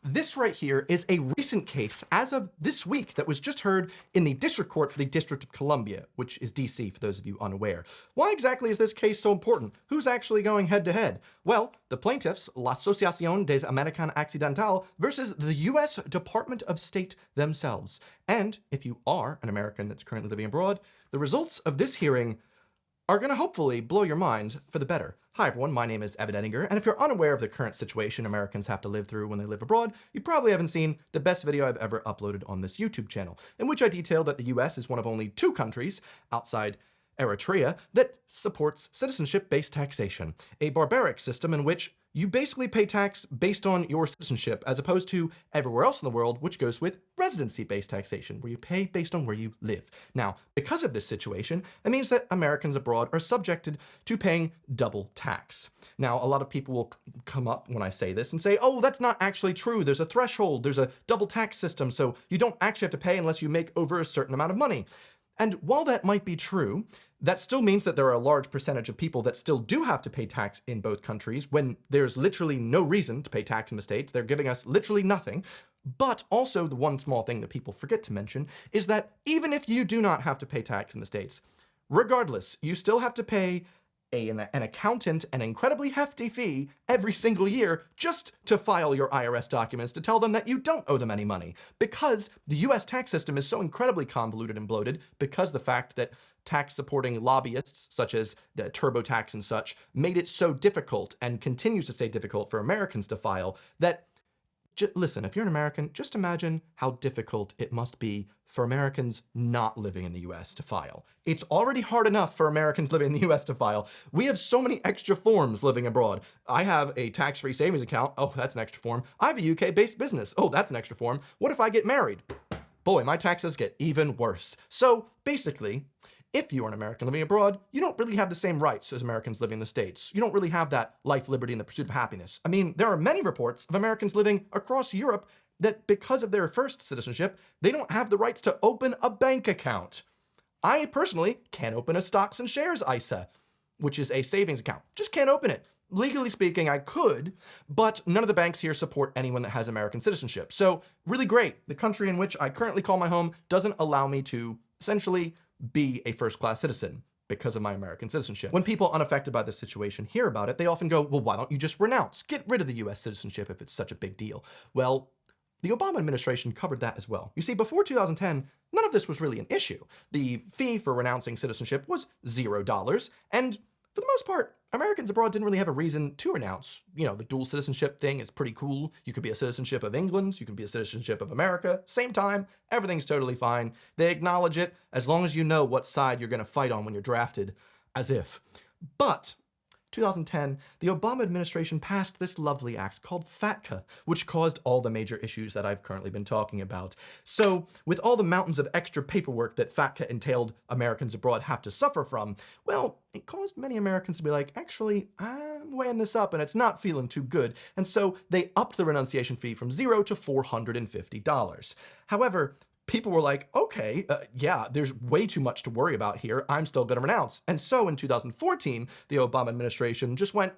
This right here is a recent case as of this week that was just heard in the District Court for the District of Columbia, which is DC for those of you unaware. Why exactly is this case so important? Who's actually going head to head? Well, the plaintiffs, l'Association des Américains Occidentaux versus the US Department of State themselves. And if you are an American that's currently living abroad, the results of this hearing are going to hopefully blow your mind for the better. Hi everyone, my name is Edinger, and if you're unaware of the current situation Americans have to live through when they live abroad, you probably haven't seen the best video I've ever uploaded on this YouTube channel, in which I detail that the US is one of only 2 countries, outside Eritrea, that supports citizenship-based taxation, a barbaric system in which you basically pay tax based on your citizenship, as opposed to everywhere else in the world, which goes with residency-based taxation, where you pay based on where you live. Now, because of this situation, it means that Americans abroad are subjected to paying double tax. Now, a lot of people will come up when I say this and say, oh, that's not actually true. There's a threshold, there's a double tax system, so you don't actually have to pay unless you make over a certain amount of money. And while that might be true, that still means that there are a large percentage of people that still do have to pay tax in both countries when there's literally no reason to pay tax in the States. They're giving us literally nothing. But also, the one small thing that people forget to mention is that even if you do not have to pay tax in the States, regardless, you still have to pay an accountant an incredibly hefty fee every single year just to file your IRS documents to tell them that you don't owe them any money. Because the US tax system is so incredibly convoluted and bloated, because the fact that tax-supporting lobbyists, such as the TurboTax and such, made it so difficult and continues to stay difficult for Americans to file, that listen, if you're an American, just imagine how difficult it must be for Americans not living in the US to file. It's already hard enough for Americans living in the US to file. We have so many extra forms living abroad. I have a tax-free savings account. Oh, that's an extra form. I have a UK-based business. Oh, that's an extra form. What if I get married? Boy, my taxes get even worse. So basically, if you're an American living abroad, you don't really have the same rights as Americans living in the States. You don't really have that life, liberty, and the pursuit of happiness. I mean, there are many reports of Americans living across Europe that because of their first citizenship, they don't have the rights to open a bank account. I personally can't open a stocks and shares ISA, which is a savings account. Just can't open it. Legally speaking, I could, but none of the banks here support anyone that has American citizenship. So really great. The country in which I currently call my home doesn't allow me to essentially be a first-class citizen because of my American citizenship. When people unaffected by this situation hear about it, they often go, well, why don't you just renounce? Get rid of the US citizenship if it's such a big deal. Well, the Obama administration covered that as well. You see, before 2010, none of this was really an issue. The fee for renouncing citizenship was $0, and for the most part, Americans abroad didn't really have a reason to renounce. You know, the dual citizenship thing is pretty cool. You could be a citizenship of England, you can be a citizenship of America, same time, everything's totally fine. They acknowledge it as long as you know what side you're gonna fight on when you're drafted, as if. But 2010, the Obama administration passed this lovely act called FATCA, which caused all the major issues that I've currently been talking about. So, with all the mountains of extra paperwork that FATCA entailed Americans abroad have to suffer from, well, it caused many Americans to be like, actually, I'm weighing this up and it's not feeling too good. And so they upped the renunciation fee from $0 to $450. However, people were like, okay, yeah, there's way too much to worry about here. I'm still gonna renounce. And so in 2014, the Obama administration just went,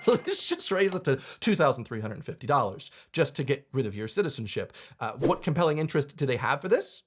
let's just raise it to $2,350 just to get rid of your citizenship. What compelling interest do they have for this?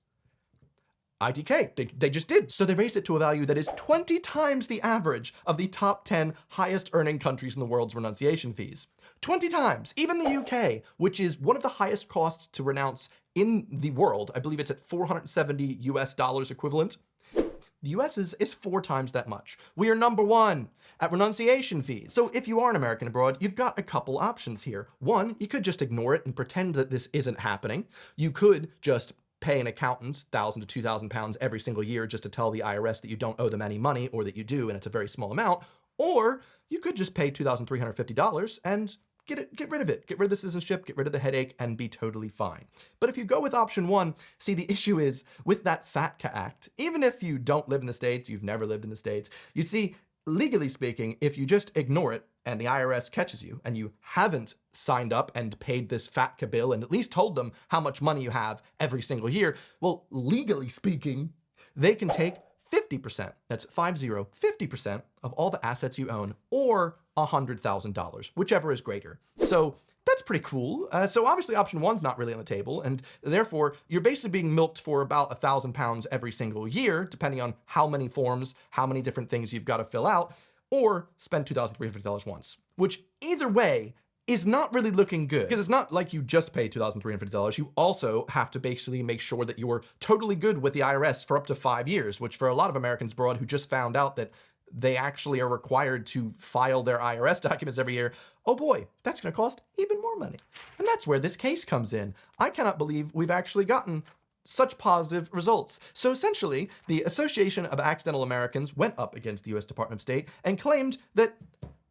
IDK, they just did. So they raised it to a value that is 20 times the average of the top 10 highest earning countries in the world's renunciation fees. 20 times, even the UK, which is one of the highest costs to renounce in the world. I believe it's at 470 US dollars equivalent. The US is 4 times that much. We are #1 at renunciation fees. So if you are an American abroad, you've got a couple options here. One, you could just ignore it and pretend that this isn't happening. You could just pay an accountant £1,000 to £2,000 every single year just to tell the IRS that you don't owe them any money, or that you do and it's a very small amount. Or you could just pay $2,350 and get rid of it. Get rid of the citizenship, get rid of the headache, and be totally fine. But if you go with option 1, see, the issue is with that FATCA Act, even if you don't live in the States, you've never lived in the States, you see, legally speaking, if you just ignore it and the IRS catches you and you haven't signed up and paid this FATCA bill and at least told them how much money you have every single year, well, legally speaking, they can take 50%, that's 50% of all the assets you own, or $100,000, whichever is greater. So that's pretty cool. So obviously option one's not really on the table, and therefore you're basically being milked for about £1,000 every single year, depending on how many forms, how many different things you've got to fill out, or spend $2,350 once, which either way is not really looking good, because it's not like you just pay $2,350. You also have to basically make sure that you're totally good with the IRS for up to 5 years, which for a lot of Americans abroad who just found out that they actually are required to file their IRS documents every year, oh boy, that's going to cost even more money. And that's where this case comes in. I cannot believe we've actually gotten such positive results. So essentially, the Association of Accidental Americans went up against the US Department of State and claimed that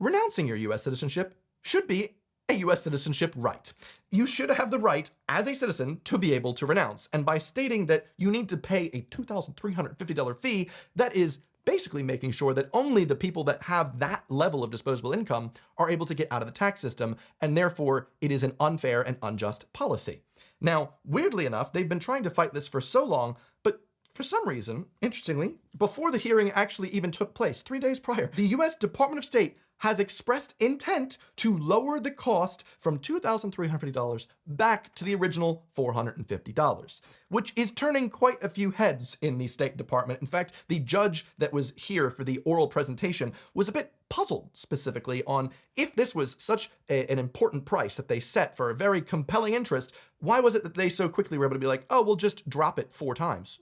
renouncing your US citizenship should be a US citizenship right. You should have the right as a citizen to be able to renounce. And by stating that you need to pay a $2,350 fee, that is basically making sure that only the people that have that level of disposable income are able to get out of the tax system, and therefore it is an unfair and unjust policy. Now, weirdly enough, they've been trying to fight this for so long, but for some reason, interestingly, before the hearing actually even took place, 3 days prior, the US Department of State has expressed intent to lower the cost from $2,350 back to the original $450, which is turning quite a few heads in the State Department. In fact, the judge that was here for the oral presentation was a bit puzzled specifically on if this was such an important price that they set for a very compelling interest, why was it that they so quickly were able to be like, oh, we'll just drop it 4 times?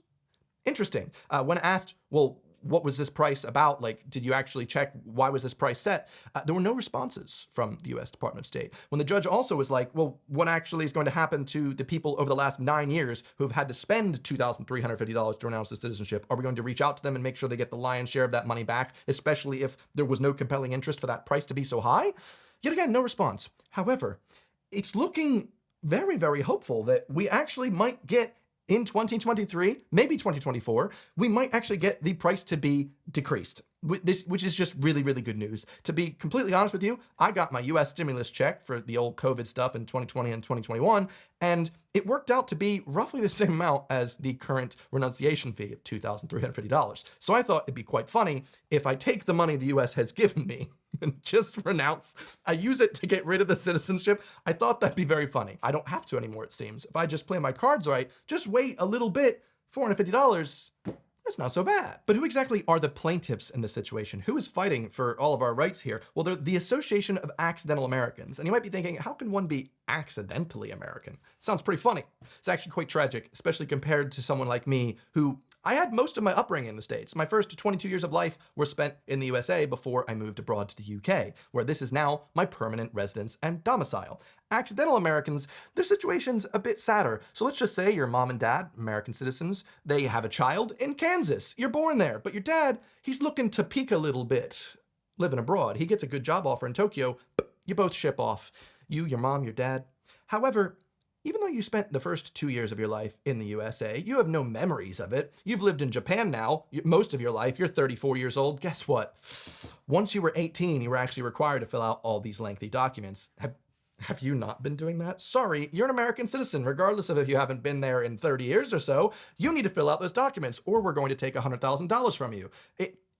Interesting. When asked, well, what was this price about? Like, did you actually check why was this price set? There were no responses from the US Department of State. When the judge also was like, well, what actually is going to happen to the people over the last 9 years who have had to spend $2,350 to renounce their citizenship? Are we going to reach out to them and make sure they get the lion's share of that money back, especially if there was no compelling interest for that price to be so high? Yet again, no response. However, it's looking very, very hopeful that we actually might get in 2023, maybe 2024, we might actually get the price to be decreased, which is just really, really good news. To be completely honest with you, I got my US stimulus check for the old COVID stuff in 2020 and 2021, and it worked out to be roughly the same amount as the current renunciation fee of $2,350. So I thought it'd be quite funny if I take the money the US has given me and just renounce. I use it to get rid of the citizenship. I thought that'd be very funny. I don't have to anymore, it seems. If I just play my cards right, just wait a little bit, $450, that's not so bad. But who exactly are the plaintiffs in this situation? Who is fighting for all of our rights here? Well, they're the Association of Accidental Americans. And you might be thinking, how can one be accidentally American? Sounds pretty funny. It's actually quite tragic, especially compared to someone like me who I had most of my upbringing in the States. My first 22 years of life were spent in the USA before I moved abroad to the UK, where this is now my permanent residence and domicile. Accidental Americans, their situation's a bit sadder. So let's just say your mom and dad, American citizens, they have a child in Kansas. You're born there, but your dad, he's looking to peak a little bit, living abroad. He gets a good job offer in Tokyo, you both ship off. You, your mom, your dad. However, even though you spent the first 2 years of your life in the USA, you have no memories of it. You've lived in Japan now, most of your life. You're 34 years old. Guess what? Once you were 18, you were actually required to fill out all these lengthy documents. Have you not been doing that? Sorry, you're an American citizen. Regardless of if you haven't been there in 30 years or so, you need to fill out those documents or we're going to take $100,000 from you.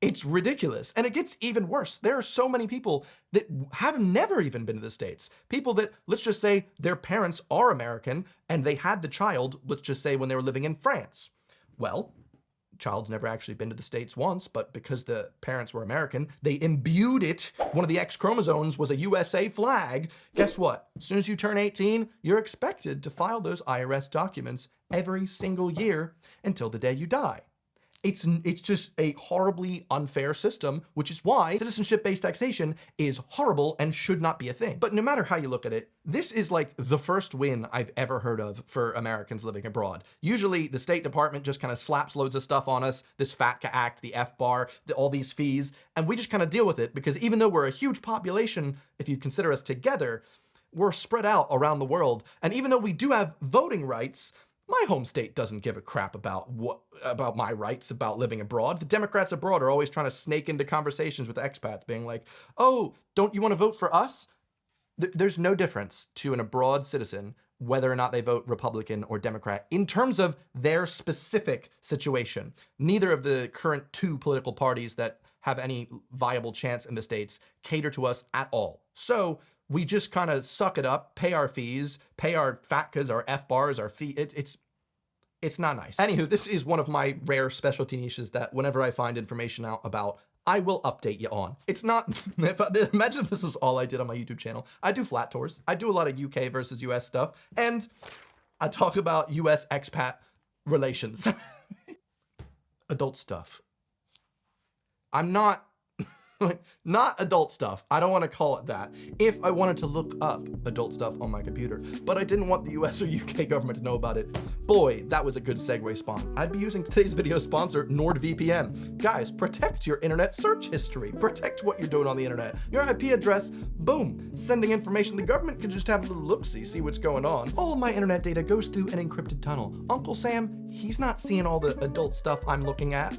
It's ridiculous. And it gets even worse. There are so many people that have never even been to the States. People that, let's just say, their parents are American and they had the child, let's just say, when they were living in France. Well, child's never actually been to the States once, but because the parents were American, they imbued it. One of the X chromosomes was a USA flag. Guess what? As soon as you turn 18, you're expected to file those IRS documents every single year until the day you die. It's just a horribly unfair system, which is why citizenship-based taxation is horrible and should not be a thing. But no matter how you look at it, this is like the first win I've ever heard of for Americans living abroad. Usually the State Department just kind of slaps loads of stuff on us, this FATCA Act, the FBAR, all these fees, and we just kind of deal with it because even though we're a huge population, if you consider us together, we're spread out around the world. And even though we do have voting rights, my home state doesn't give a crap about my rights about living abroad. The Democrats abroad are always trying to snake into conversations with expats, being like, oh, don't you want to vote for us? There's no difference to an abroad citizen whether or not they vote Republican or Democrat in terms of their specific situation. Neither of the current 2 political parties that have any viable chance in the States cater to us at all. So we just kind of suck it up, pay our fees, pay our FATCAs, our FBARs, our fee. It's not nice. Anywho, this is one of my rare specialty niches that whenever I find information out about, I will update you on. It's not, imagine if this is all I did on my YouTube channel. I do flat tours. I do a lot of UK versus US stuff, and I talk about US expat relations. Adult stuff. I'm not adult stuff. I don't want to call it that. If I wanted to look up adult stuff on my computer, but I didn't want the US or UK government to know about it, boy, that was a good segue spawn. I'd be using today's video sponsor, NordVPN. Guys, protect your internet search history. Protect what you're doing on the internet. Your IP address, boom, sending information. The government can just have a little look-see, see what's going on. All of my internet data goes through an encrypted tunnel. Uncle Sam, he's not seeing all the adult stuff I'm looking at,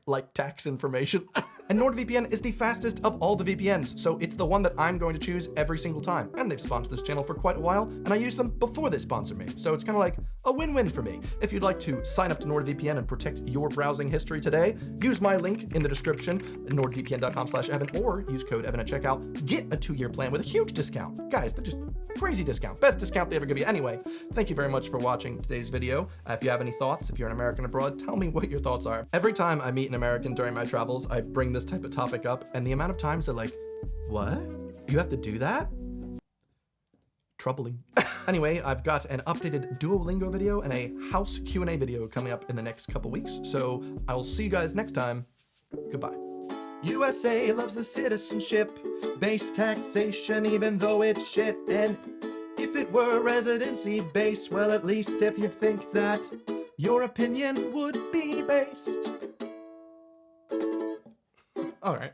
like tax information. And NordVPN is the fastest of all the VPNs, so it's the one that I'm going to choose every single time. And they've sponsored this channel for quite a while, and I used them before they sponsored me. So it's kind of like a win-win for me. If you'd like to sign up to NordVPN and protect your browsing history today, use my link in the description, nordvpn.com/Evan, or use code Evan at checkout. Get a 2-year plan with a huge discount. Guys, they're just crazy discount. Best discount they ever give you. Anyway, thank you very much for watching today's video. If you have any thoughts, if you're an American abroad, tell me what your thoughts are. Every time I meet an American during my travels, I bring this type of topic up, and the amount of times they're like, what? You have to do that? Troubling. Anyway, I've got an updated Duolingo video and a house Q&A video coming up in the next couple weeks, so I will see you guys next time. Goodbye. USA loves the citizenship-based taxation, even though it's shit, and if it were residency-based, well, at least if you'd think that, your opinion would be based. All right.